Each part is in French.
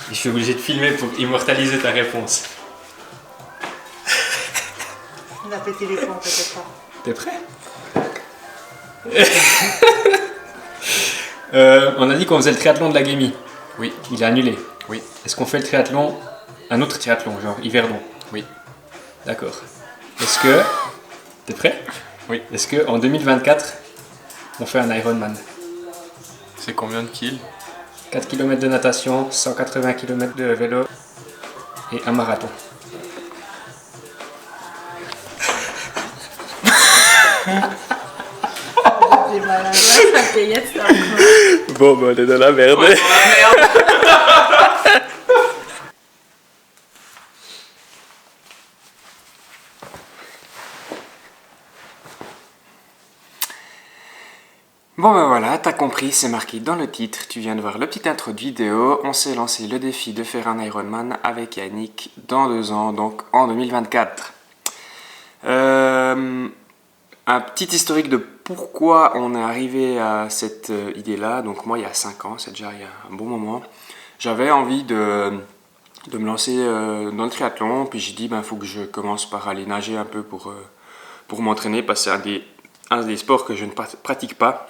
Je suis obligé de filmer pour immortaliser ta réponse. On a pété les plombs peut-être pas. T'es prêt? On a dit qu'on faisait le triathlon de la Guémie. Oui. Il est annulé. Oui. Est-ce qu'on fait le triathlon, un autre triathlon, genre Yverdon? Oui. D'accord. Est-ce que... T'es prêt? Oui. Est-ce qu'en 2024, on fait un Ironman? C'est combien de kills? 4 km de natation, 180 km de vélo et un marathon. J'ai mal à la paillette, ça encore. Bon, bah on est dans la merde. Bon ben voilà, t'as compris, c'est marqué dans le titre, tu viens de voir le petit intro de vidéo, on s'est lancé le défi de faire un Ironman avec Yannick dans 2 ans, donc en 2024. Un petit historique de pourquoi on est arrivé à cette idée-là, donc moi il y a 5 ans, c'est déjà il y a un bon moment, j'avais envie de me lancer dans le triathlon, puis j'ai dit ben faut que je commence par aller nager un peu pour m'entraîner, parce que c'est un des sports que je ne pratique pas.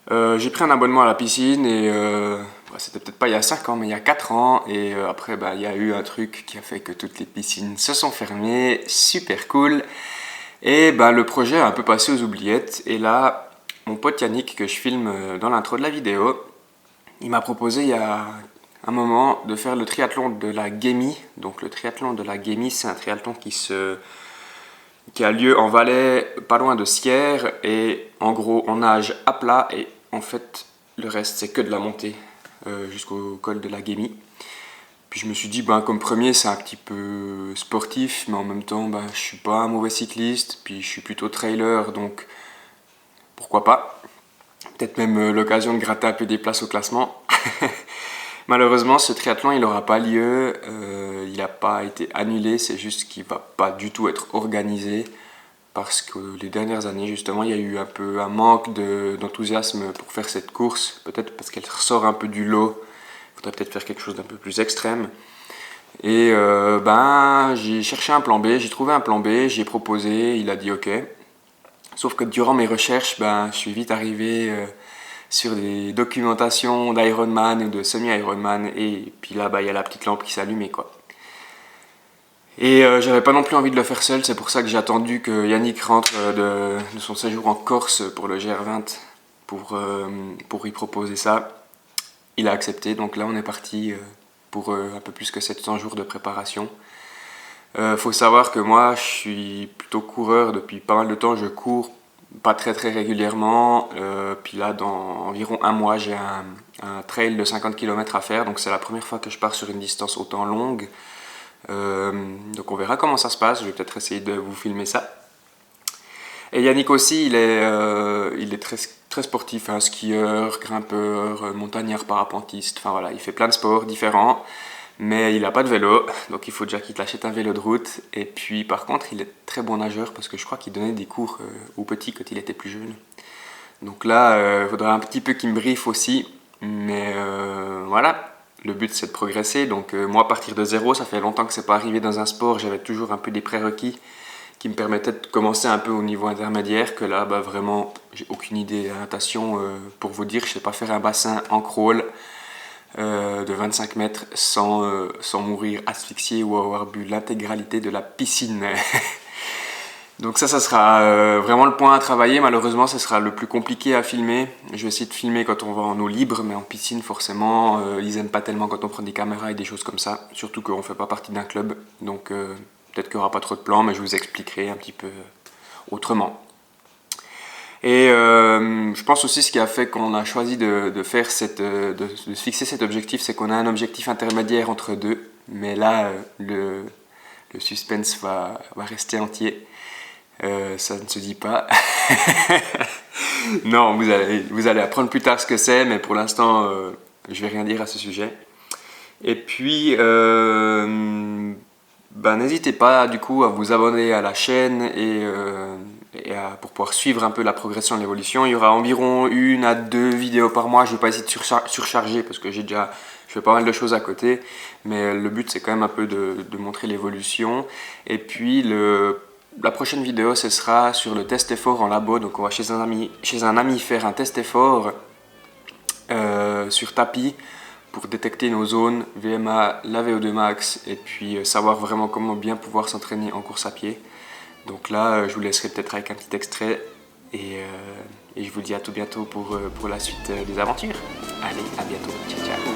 J'ai pris un abonnement à la piscine et c'était peut-être pas il y a 5 ans mais il y a 4 ans et après il y a eu un truc qui a fait que toutes les piscines se sont fermées, super cool, et le projet a un peu passé aux oubliettes. Et là mon pote Yannick, que je filme dans l'intro de la vidéo, il m'a proposé il y a un moment de faire le triathlon de la Guémie. Donc le triathlon de la Guémie, c'est un triathlon qui a lieu en Valais, pas loin de Sierre, et en gros on nage à plat et en fait le reste c'est que de la montée jusqu'au col de la Guémie. Puis je me suis dit comme premier c'est un petit peu sportif, mais en même temps je suis pas un mauvais cycliste, puis je suis plutôt trailer, donc pourquoi pas, peut-être même l'occasion de gratter un peu des places au classement. Malheureusement, ce triathlon, il n'aura pas lieu, il n'a pas été annulé, c'est juste qu'il ne va pas du tout être organisé, parce que les dernières années, justement, il y a eu un peu un manque d'enthousiasme pour faire cette course, peut-être parce qu'elle ressort un peu du lot, il faudrait peut-être faire quelque chose d'un peu plus extrême. Et j'ai cherché un plan B, j'ai trouvé un plan B, j'ai proposé, il a dit ok. Sauf que durant mes recherches, je suis vite arrivé sur des documentations d'Ironman ou de semi-Ironman, et puis là il y a la petite lampe qui s'allumait quoi. Et j'avais pas non plus envie de le faire seul, c'est pour ça que j'ai attendu que Yannick rentre de son séjour en Corse pour le GR20 pour y proposer ça. Il a accepté, donc là on est parti pour un peu plus que 700 jours de préparation. Faut savoir que moi je suis plutôt coureur depuis pas mal de temps, je cours pas très régulièrement, puis là dans environ un mois j'ai un trail de 50 km à faire, donc c'est la première fois que je pars sur une distance autant longue. Donc on verra comment ça se passe, je vais peut-être essayer de vous filmer ça. Et Yannick aussi, il est très sportif, skieur, grimpeur, montagnard, parapentiste, enfin voilà, il fait plein de sports différents. Mais il n'a pas de vélo, donc il faut déjà qu'il t'achète un vélo de route. Et puis par contre, il est très bon nageur, parce que je crois qu'il donnait des cours aux petits quand il était plus jeune. Donc là, il faudra un petit peu qu'il me briefe aussi. Mais voilà, le but c'est de progresser. Donc moi, à partir de zéro, ça fait longtemps que c'est pas arrivé dans un sport. J'avais toujours un peu des prérequis qui me permettaient de commencer un peu au niveau intermédiaire. Que là, vraiment, j'ai aucune idée de la natation. Pour vous dire, je sais pas faire un bassin en crawl de 25 mètres sans mourir asphyxié ou avoir bu l'intégralité de la piscine. Donc ça sera vraiment le point à travailler. Malheureusement, ça sera le plus compliqué à filmer. Je vais essayer de filmer quand on va en eau libre, mais en piscine, forcément, ils aiment pas tellement quand on prend des caméras et des choses comme ça. Surtout qu'on fait pas partie d'un club, donc peut-être qu'il y aura pas trop de plans, mais je vous expliquerai un petit peu autrement. Et je pense aussi ce qui a fait qu'on a choisi de fixer cet objectif, c'est qu'on a un objectif intermédiaire entre deux. Mais là, le suspense va rester entier. Ça ne se dit pas. Non, vous allez apprendre plus tard ce que c'est, mais pour l'instant, je vais rien dire à ce sujet. Et puis, n'hésitez pas du coup à vous abonner à la chaîne et pour pouvoir suivre un peu la progression de l'évolution. Il y aura environ 1 à 2 vidéos par mois. Je ne vais pas essayer de surcharger parce que je fais pas mal de choses à côté, mais le but c'est quand même un peu de montrer l'évolution. Et puis la prochaine vidéo ce sera sur le test effort en labo. Donc on va chez un ami faire un test effort sur tapis pour détecter nos zones VMA, la VO2 max et puis savoir vraiment comment bien pouvoir s'entraîner en course à pied. Donc là je vous laisserai peut-être avec un petit extrait et je vous dis à tout bientôt pour la suite des aventures. Allez, à bientôt, ciao ciao.